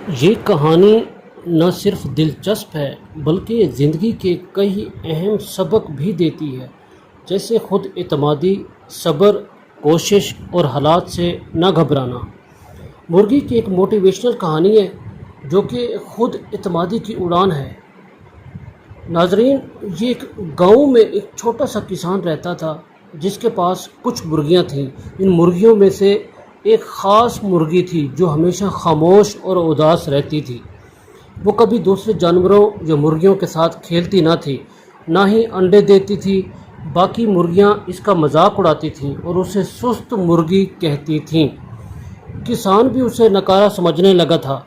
یہ کہانی نہ صرف دلچسپ ہے بلکہ یہ زندگی کے کئی اہم سبق بھی دیتی ہے، جیسے خود اعتمادی، صبر، کوشش اور حالات سے نہ گھبرانا۔ مرغی کی ایک موٹیویشنل کہانی ہے جو کہ خود اعتمادی کی اڑان ہے۔ ناظرین، یہ ایک گاؤں میں ایک چھوٹا سا کسان رہتا تھا جس کے پاس کچھ مرغیاں تھیں۔ ان مرغیوں میں سے ایک خاص مرغی تھی جو ہمیشہ خاموش اور اداس رہتی تھی۔ وہ کبھی دوسرے جانوروں یا مرغیوں کے ساتھ کھیلتی نہ تھی، نہ ہی انڈے دیتی تھی۔ باقی مرغیاں اس کا مذاق اڑاتی تھیں اور اسے سست مرغی کہتی تھیں۔ کسان بھی اسے نکارا سمجھنے لگا تھا۔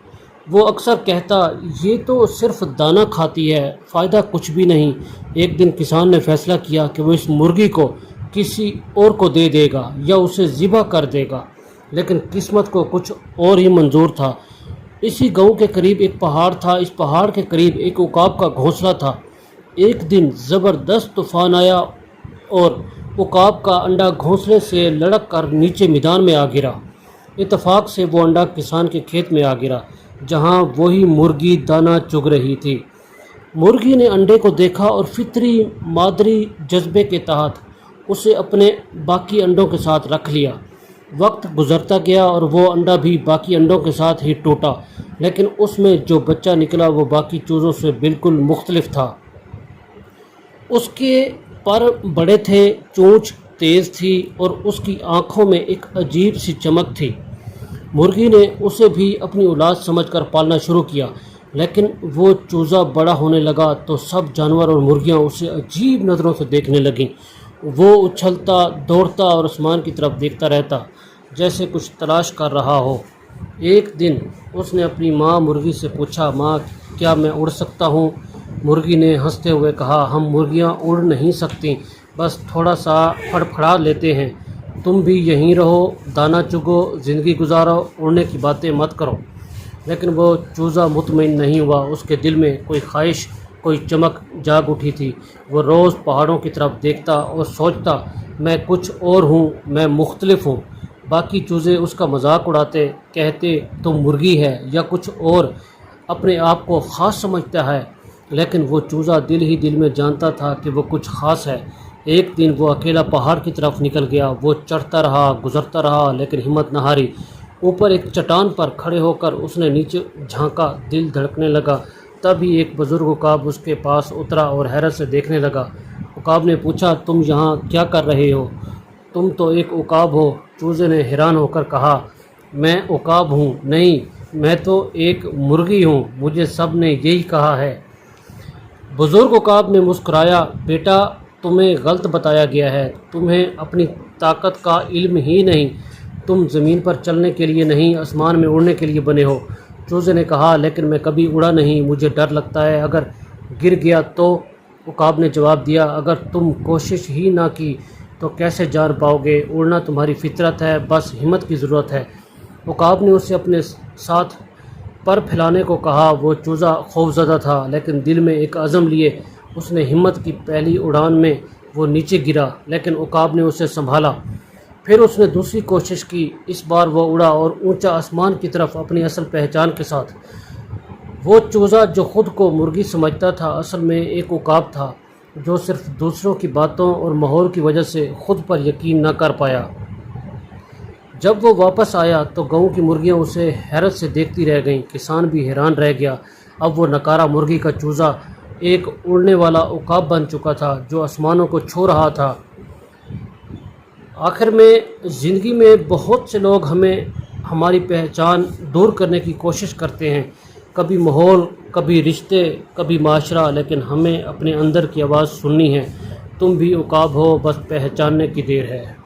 وہ اکثر کہتا، یہ تو صرف دانہ کھاتی ہے، فائدہ کچھ بھی نہیں۔ ایک دن کسان نے فیصلہ کیا کہ وہ اس مرغی کو کسی اور کو دے دے گا یا اسے ذبح کر دے گا، لیکن قسمت کو کچھ اور ہی منظور تھا۔ اسی گاؤں کے قریب ایک پہاڑ تھا۔ اس پہاڑ کے قریب ایک عقاب کا گھونسلہ تھا۔ ایک دن زبردست طوفان آیا اور عقاب کا انڈا گھونسلے سے لڑک کر نیچے میدان میں آ گرا۔ اتفاق سے وہ انڈا کسان کے کھیت میں آ گرا جہاں وہی مرغی دانہ چگ رہی تھی۔ مرغی نے انڈے کو دیکھا اور فطری مادری جذبے کے تحت اسے اپنے باقی انڈوں کے ساتھ رکھ لیا۔ وقت گزرتا گیا اور وہ انڈا بھی باقی انڈوں کے ساتھ ہی ٹوٹا، لیکن اس میں جو بچہ نکلا وہ باقی چوزوں سے بالکل مختلف تھا۔ اس کے پر بڑے تھے، چونچ تیز تھی اور اس کی آنکھوں میں ایک عجیب سی چمک تھی۔ مرغی نے اسے بھی اپنی اولاد سمجھ کر پالنا شروع کیا، لیکن وہ چوزہ بڑا ہونے لگا تو سب جانور اور مرغیاں اسے عجیب نظروں سے دیکھنے لگیں۔ وہ اچھلتا، دوڑتا اور آسمان کی طرف دیکھتا رہتا جیسے کچھ تلاش کر رہا ہو۔ ایک دن اس نے اپنی ماں مرغی سے پوچھا، ماں کیا میں اڑ سکتا ہوں؟ مرغی نے ہنستے ہوئے کہا، ہم مرغیاں اڑ نہیں سکتیں، بس تھوڑا سا پھڑپھڑا لیتے ہیں۔ تم بھی یہیں رہو، دانہ چگو، زندگی گزارو، اڑنے کی باتیں مت کرو۔ لیکن وہ چوزہ مطمئن نہیں ہوا۔ اس کے دل میں کوئی خواہش، کوئی چمک جاگ اٹھی تھی۔ وہ روز پہاڑوں کی طرف دیکھتا اور سوچتا، میں کچھ اور ہوں، میں مختلف ہوں۔ باقی چوزے اس کا مذاق اڑاتے، کہتے تم مرغی ہے یا کچھ اور، اپنے آپ کو خاص سمجھتا ہے، لیکن وہ چوزہ دل ہی دل میں جانتا تھا کہ وہ کچھ خاص ہے۔ ایک دن وہ اکیلا پہاڑ کی طرف نکل گیا۔ وہ چڑھتا رہا، گزرتا رہا، لیکن ہمت نہ ہاری۔ اوپر ایک چٹان پر کھڑے ہو کر اس نے نیچے جھانکا، دل دھڑکنے لگا۔ تب ہی ایک بزرگ عقاب اس کے پاس اترا اور حیرت سے دیکھنے لگا۔ عقاب نے پوچھا، تم یہاں کیا کر رہے ہو؟ تم تو ایک عقاب ہو۔ چوزے نے حیران ہو کر کہا، میں عقاب ہوں نہیں، میں تو ایک مرغی ہوں، مجھے سب نے یہی کہا ہے۔ بزرگ عقاب نے مسکرایا، بیٹا تمہیں غلط بتایا گیا ہے، تمہیں اپنی طاقت کا علم ہی نہیں، تم زمین پر چلنے کے لیے نہیں، آسمان میں اڑنے کے لیے بنے ہو۔ چوزے نے کہا، لیکن میں کبھی اڑا نہیں، مجھے ڈر لگتا ہے اگر گر گیا تو۔ عقاب نے جواب دیا، اگر تم کوشش ہی نہ کی تو کیسے جان پاؤ گے؟ اڑنا تمہاری فطرت ہے، بس ہمت کی ضرورت ہے۔ عقاب نے اسے اپنے ساتھ پر پھیلانے کو کہا۔ وہ چوزہ خوفزدہ تھا، لیکن دل میں ایک عزم لیے اس نے ہمت کی پہلی اڑان میں وہ نیچے گرا، لیکن عقاب نے اسے سنبھالا۔ پھر اس نے دوسری کوشش کی۔ اس بار وہ اڑا اور اونچا آسمان کی طرف اپنی اصل پہچان کے ساتھ۔ وہ چوزہ جو خود کو مرغی سمجھتا تھا اصل میں ایک عقاب تھا جو صرف دوسروں کی باتوں اور ماحول کی وجہ سے خود پر یقین نہ کر پایا۔ جب وہ واپس آیا تو گاؤں کی مرغیاں اسے حیرت سے دیکھتی رہ گئیں۔ کسان بھی حیران رہ گیا۔ اب وہ نکارا مرغی کا چوزہ ایک اڑنے والا عقاب بن چکا تھا جو آسمانوں کو چھو رہا تھا۔ آخر میں زندگی میں بہت سے لوگ ہمیں ہماری پہچان دور کرنے کی کوشش کرتے ہیں، کبھی ماحول، کبھی رشتے، کبھی معاشرہ، لیکن ہمیں اپنے اندر کی آواز سننی ہے۔ تم بھی عقاب ہو، بس پہچاننے کی دیر ہے۔